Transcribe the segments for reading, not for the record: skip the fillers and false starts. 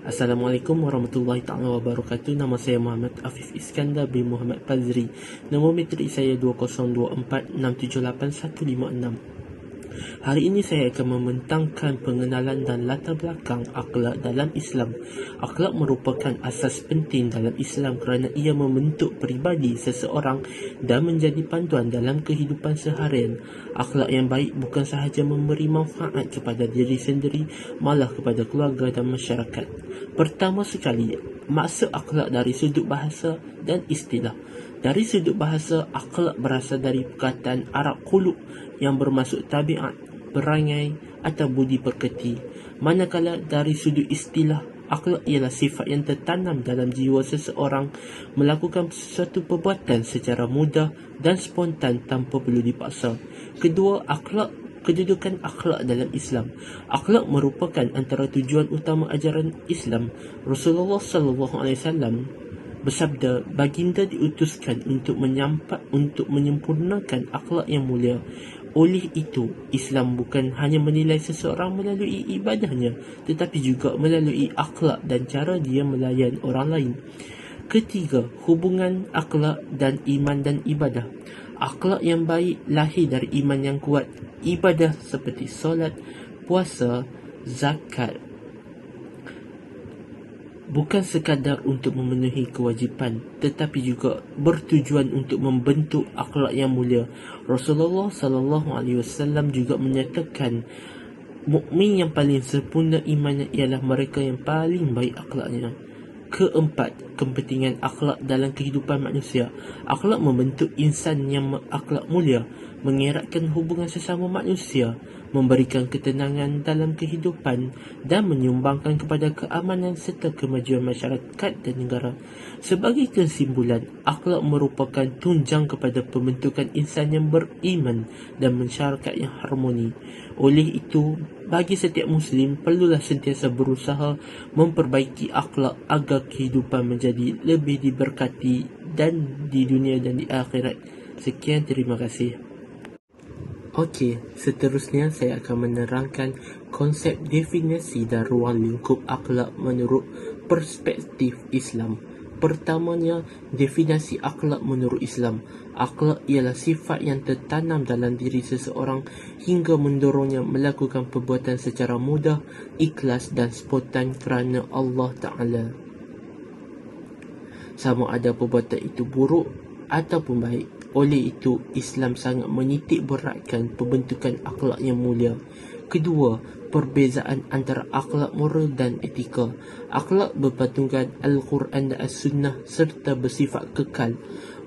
Assalamualaikum warahmatullahi taala wabarakatuh. Nama saya Muhammad Afif Iskandar bin Muhammad Fazri. Nombor metrik saya 2024678156. Hari ini saya akan membentangkan pengenalan dan latar belakang akhlak dalam Islam. Akhlak merupakan asas penting dalam Islam kerana ia membentuk peribadi seseorang dan menjadi panduan dalam kehidupan seharian. Akhlak yang baik bukan sahaja memberi manfaat kepada diri sendiri, malah kepada keluarga dan masyarakat. Pertama sekali, maksud akhlak dari sudut bahasa dan istilah. Dari sudut bahasa, akhlak berasal dari perkataan Arab khuluq yang bermaksud tabiat, perangai atau budi pekerti. Manakala dari sudut istilah, akhlak ialah sifat yang tertanam dalam jiwa seseorang melakukan sesuatu perbuatan secara mudah dan spontan tanpa perlu dipaksa. Kedua, kedudukan akhlak dalam Islam. Akhlak merupakan antara tujuan utama ajaran Islam. Rasulullah SAW bersabda, baginda diutuskan untuk menyempurnakan akhlak yang mulia. Oleh itu, Islam bukan hanya menilai seseorang melalui ibadahnya, tetapi juga melalui akhlak dan cara dia melayan orang lain. Ketiga, hubungan akhlak dan iman dan ibadah. Akhlak yang baik lahir dari iman yang kuat. Ibadah seperti solat, puasa, zakat bukan sekadar untuk memenuhi kewajipan, tetapi juga bertujuan untuk membentuk akhlak yang mulia. Rasulullah SAW juga menyatakan, mukmin yang paling sempurna imannya ialah mereka yang paling baik akhlaknya. Keempat, kepentingan akhlak dalam kehidupan manusia. Akhlak membentuk insan yang akhlak mulia, mengeratkan hubungan sesama manusia, memberikan ketenangan dalam kehidupan dan menyumbangkan kepada keamanan serta kemajuan masyarakat dan negara. Sebagai kesimpulan, akhlak merupakan tunjang kepada pembentukan insan yang beriman dan masyarakat yang harmoni. Oleh itu, bagi setiap Muslim perlulah sentiasa berusaha memperbaiki akhlak agar kehidupan menjadi lebih diberkati dan di dunia dan di akhirat. Sekian, terima kasih. Okey, seterusnya saya akan menerangkan konsep definisi dan ruang lingkup akhlak menurut perspektif Islam. Pertamanya, definisi akhlak menurut Islam. Akhlak ialah sifat yang tertanam dalam diri seseorang hingga mendorongnya melakukan perbuatan secara mudah, ikhlas dan spontan kerana Allah Ta'ala. Sama ada perbuatan itu buruk ataupun baik. Oleh itu, Islam sangat menitik beratkan pembentukan akhlak yang mulia. Kedua, perbezaan antara akhlak moral dan etika. Akhlak berpatungan Al-Quran dan As-Sunnah serta bersifat kekal.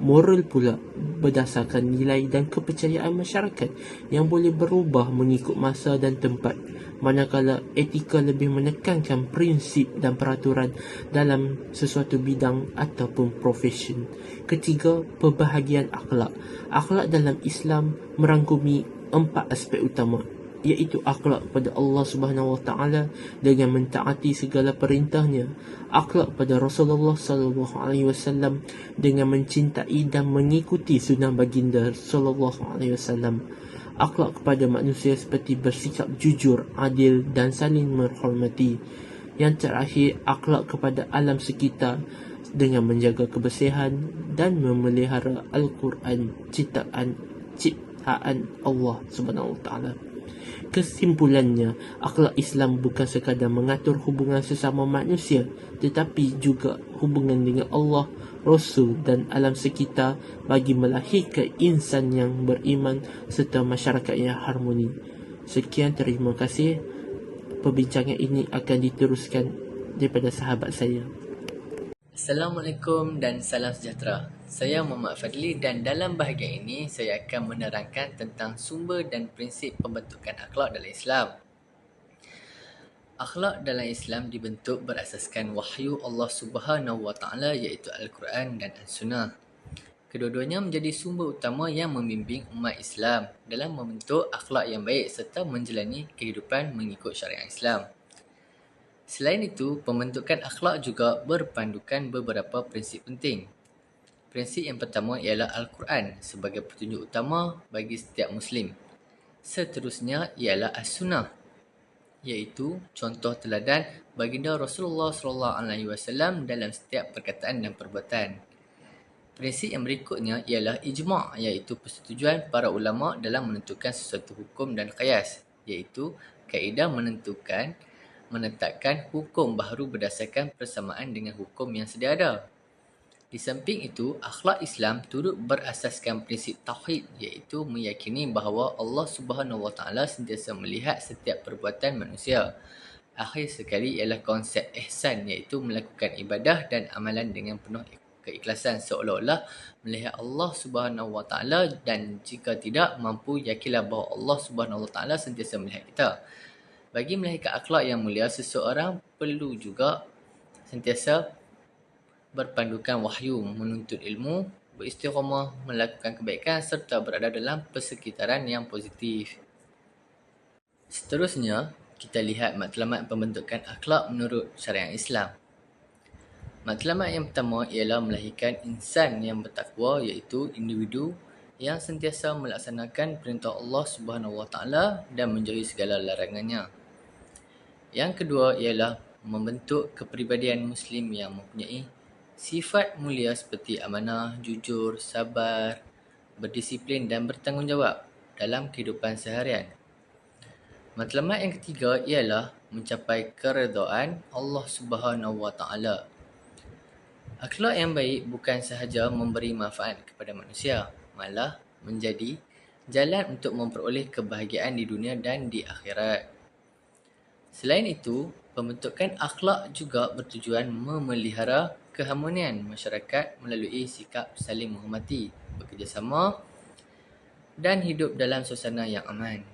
Moral pula berdasarkan nilai dan kepercayaan masyarakat yang boleh berubah mengikut masa dan tempat. Manakala etika lebih menekankan prinsip dan peraturan dalam sesuatu bidang ataupun profesion. Ketiga, pembahagian akhlak. Akhlak dalam Islam merangkumi 4 aspek utama, iaitu akhlak pada Allah Subhanahu Wa Taala dengan mentaati segala perintahnya, akhlak pada Rasulullah Sallallahu Alaihi Wasallam dengan mencintai dan mengikuti sunnah baginda Sallallahu Alaihi Wasallam, akhlak kepada manusia seperti bersikap jujur, adil dan saling menghormati. Yang terakhir, akhlak kepada alam sekitar dengan menjaga kebersihan dan memelihara Al-Quran, ciptaan Allah Subhanahu Wa Taala. Kesimpulannya, akhlak Islam bukan sekadar mengatur hubungan sesama manusia, tetapi juga hubungan dengan Allah, Rasul dan alam sekitar bagi melahirkan insan yang beriman serta masyarakat yang harmoni. Sekian, terima kasih. Perbincangan ini akan diteruskan daripada sahabat saya. Assalamualaikum dan salam sejahtera. Saya Muhammad Fadli dan dalam bahagian ini saya akan menerangkan tentang sumber dan prinsip pembentukan akhlak dalam Islam. Akhlak dalam Islam dibentuk berasaskan wahyu Allah Subhanahu Wa Taala iaitu Al-Quran dan As-Sunnah. Kedua-duanya menjadi sumber utama yang membimbing umat Islam dalam membentuk akhlak yang baik serta menjalani kehidupan mengikut syariat Islam. Selain itu, pembentukan akhlak juga berpandukan beberapa prinsip penting. Prinsip yang pertama ialah Al-Quran sebagai petunjuk utama bagi setiap Muslim. Seterusnya ialah As-Sunnah. iaitu contoh teladan baginda Rasulullah SAW dalam setiap perkataan dan perbuatan. Prinsip yang berikutnya ialah ijma', iaitu persetujuan para ulama dalam menentukan sesuatu hukum dan qiyas, iaitu kaedah menetapkan hukum baharu berdasarkan persamaan dengan hukum yang sedia ada. Di samping itu, akhlak Islam turut berasaskan prinsip tauhid, iaitu meyakini bahawa Allah Subhanahu Wa Taala sentiasa melihat setiap perbuatan manusia. Akhir sekali ialah konsep ihsan, iaitu melakukan ibadah dan amalan dengan penuh keikhlasan seolah-olah melihat Allah Subhanahu Wa Taala, dan jika tidak mampu, yakinlah bahawa Allah Subhanahu Wa Taala sentiasa melihat kita. Bagi melahirkan akhlak yang mulia, seseorang perlu juga sentiasa berpandukan wahyu, menuntut ilmu, beristiqamah, melakukan kebaikan serta berada dalam persekitaran yang positif. Seterusnya, kita lihat matlamat pembentukan akhlak menurut syariat Islam. Matlamat yang pertama ialah melahirkan insan yang bertakwa, iaitu individu yang sentiasa melaksanakan perintah Allah Subhanahu Wa Taala dan menjauhi segala larangannya. Yang kedua ialah membentuk kepribadian Muslim yang mempunyai sifat mulia seperti amanah, jujur, sabar, berdisiplin dan bertanggungjawab dalam kehidupan seharian. Matlamat yang ketiga ialah mencapai keredaan Allah Subhanahu Wa Taala. Akhlak yang baik bukan sahaja memberi manfaat kepada manusia, malah menjadi jalan untuk memperoleh kebahagiaan di dunia dan di akhirat. Selain itu, pembentukan akhlak juga bertujuan memelihara keharmonian masyarakat melalui sikap saling menghormati, bekerjasama dan hidup dalam suasana yang aman.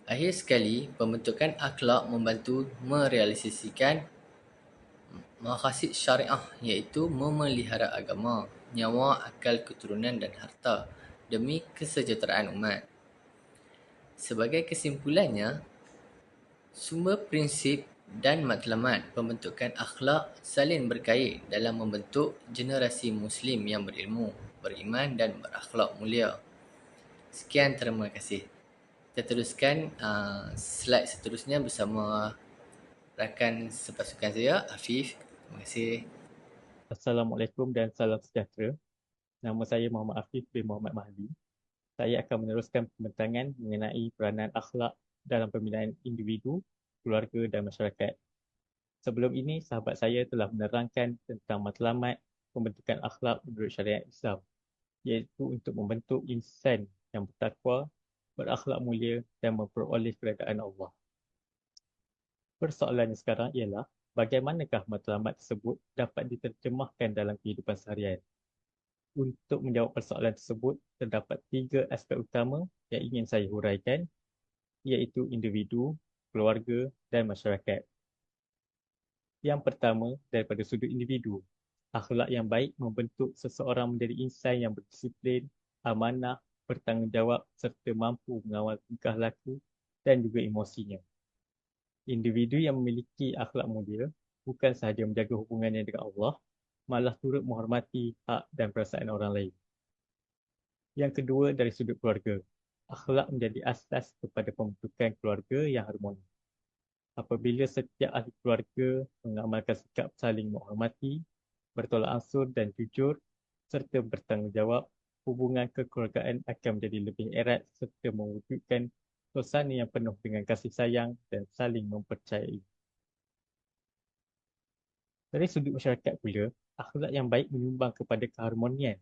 Akhir sekali, pembentukan akhlak membantu merealisasikan maqasid syariah, iaitu memelihara agama, nyawa, akal, keturunan dan harta demi kesejahteraan umat. Sebagai kesimpulannya, sumber prinsip dan matlamat pembentukan akhlak saling berkait dalam membentuk generasi Muslim yang berilmu, beriman dan berakhlak mulia. Sekian, terima kasih. Kita teruskan slide seterusnya bersama rakan sepasukan saya, Afif. Terima kasih. Assalamualaikum dan salam sejahtera. Nama saya Muhammad Afif bin Muhammad Mahdi. Saya akan meneruskan pembentangan mengenai peranan akhlak dalam pembinaan individu, keluarga dan masyarakat. Sebelum ini, sahabat saya telah menerangkan tentang matlamat pembentukan akhlak menurut syariat Islam, iaitu untuk membentuk insan yang bertakwa, berakhlak mulia dan memperoleh keredaan Allah. Persoalannya sekarang ialah, bagaimanakah matlamat tersebut dapat diterjemahkan dalam kehidupan seharian? Untuk menjawab persoalan tersebut, terdapat 3 aspek utama yang ingin saya huraikan, iaitu individu, keluarga dan masyarakat. Yang pertama, daripada sudut individu. Akhlak yang baik membentuk seseorang menjadi insan yang berdisiplin, amanah, bertanggungjawab serta mampu mengawal tingkah laku dan juga emosinya. Individu yang memiliki akhlak mulia bukan sahaja menjaga hubungannya dengan Allah, malah turut menghormati hak dan perasaan orang lain. Yang kedua, dari sudut keluarga. Akhlak menjadi asas kepada pembentukan keluarga yang harmoni. Apabila setiap ahli keluarga mengamalkan sikap saling menghormati, bertolak ansur dan jujur, serta bertanggungjawab, hubungan kekeluargaan akan menjadi lebih erat serta mewujudkan suasana yang penuh dengan kasih sayang dan saling mempercayai. Dari sudut masyarakat pula, akhlak yang baik menyumbang kepada keharmonian.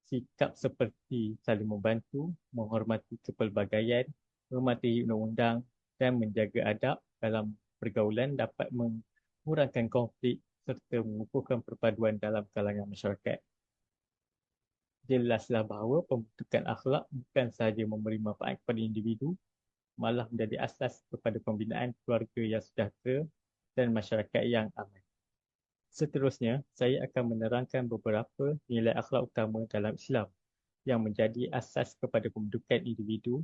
Sikap seperti saling membantu, menghormati kepelbagaian, mematuhi undang-undang dan menjaga adab dalam pergaulan dapat mengurangkan konflik serta mengukuhkan perpaduan dalam kalangan masyarakat. Jelaslah bahawa pembentukan akhlak bukan sahaja memberi manfaat kepada individu, malah menjadi asas kepada pembinaan keluarga yang sejahtera dan masyarakat yang aman. Seterusnya, saya akan menerangkan beberapa nilai akhlak utama dalam Islam yang menjadi asas kepada pembentukan individu,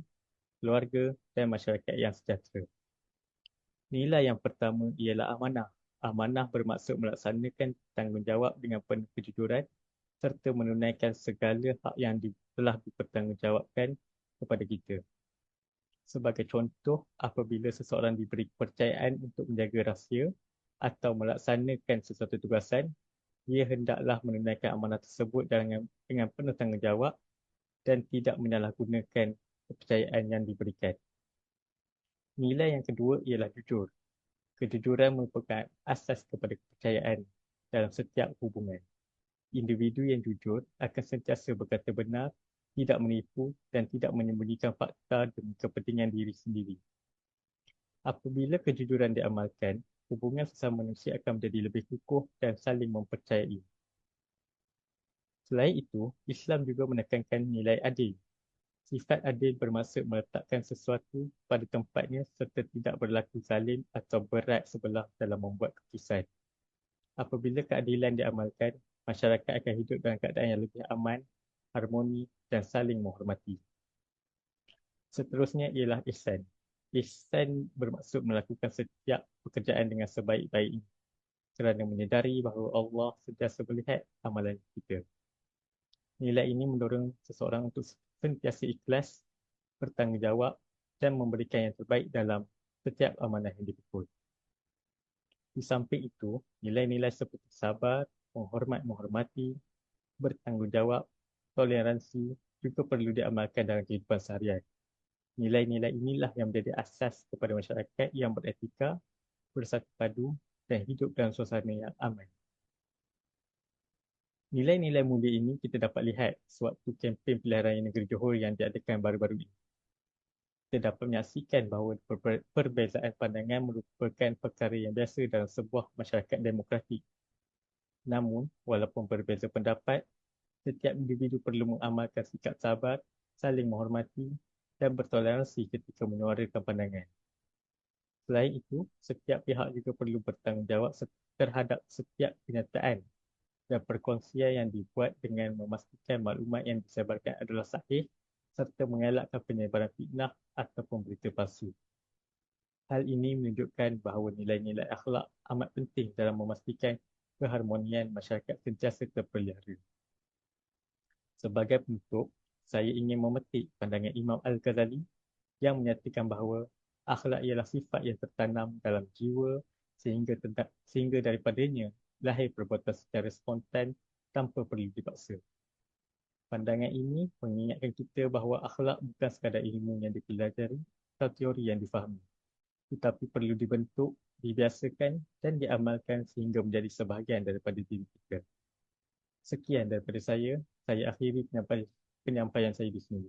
keluarga dan masyarakat yang sejahtera. Nilai yang pertama ialah amanah. Amanah bermaksud melaksanakan tanggungjawab dengan penuh kejujuran serta menunaikan segala hak yang telah dipertanggungjawabkan kepada kita. Sebagai contoh, apabila seseorang diberi kepercayaan untuk menjaga rahsia atau melaksanakan sesuatu tugasan, dia hendaklah menunaikan amanah tersebut dengan penuh tanggungjawab dan tidak menyalahgunakan kepercayaan yang diberikan. Nilai yang kedua ialah jujur. Kejujuran merupakan asas kepada kepercayaan dalam setiap hubungan. Individu yang jujur akan sentiasa berkata benar, tidak menipu dan tidak menyembunyikan fakta demi kepentingan diri sendiri. Apabila kejujuran diamalkan, hubungan sesama manusia akan menjadi lebih kukuh dan saling mempercayai. Selain itu, Islam juga menekankan nilai adil. Sifat adil bermaksud meletakkan sesuatu pada tempatnya serta tidak berlaku zalim atau berat sebelah dalam membuat keputusan. Apabila keadilan diamalkan, masyarakat akan hidup dalam keadaan yang lebih aman, harmoni dan saling menghormati. Seterusnya ialah ihsan. Ihsan bermaksud melakukan setiap pekerjaan dengan sebaik-baiknya kerana menyedari bahawa Allah sentiasa melihat amalan kita. Nilai ini mendorong seseorang untuk sentiasa ikhlas, bertanggungjawab dan memberikan yang terbaik dalam setiap amanah yang dipikul. Di samping itu, nilai-nilai seperti sabar, menghormati, bertanggungjawab, toleransi juga perlu diamalkan dalam kehidupan seharian. Nilai-nilai inilah yang menjadi asas kepada masyarakat yang beretika, bersatu padu dan hidup dalam suasana yang aman. Nilai-nilai mulia ini kita dapat lihat sewaktu kempen pilihan raya negeri Johor yang diadakan baru-baru ini. Kita dapat menyaksikan bahawa perbezaan pandangan merupakan perkara yang biasa dalam sebuah masyarakat demokratik. Namun, walaupun berbeza pendapat, setiap individu perlu mengamalkan sikap sabar, saling menghormati dan bertoleransi ketika menyuarakan pandangan. Selain itu, setiap pihak juga perlu bertanggungjawab terhadap setiap kenyataan dan perkongsian yang dibuat dengan memastikan maklumat yang disebarkan adalah sahih serta mengelakkan penyebaran fitnah ataupun berita palsu. Hal ini menunjukkan bahawa nilai-nilai akhlak amat penting dalam memastikan keharmonian masyarakat sentiasa terpelihara. Sebagai penutup, saya ingin memetik pandangan Imam Al-Ghazali yang menyatakan bahawa akhlak ialah sifat yang tertanam dalam jiwa sehingga daripadanya lahir perbuatan secara spontan tanpa perlu dipaksa. Pandangan ini mengingatkan kita bahawa akhlak bukan sekadar ilmu yang dipelajari atau teori yang difahami, tetapi perlu dibentuk, dibiasakan dan diamalkan sehingga menjadi sebahagian daripada diri kita. Sekian daripada saya akhiri penyampaian saya di sini.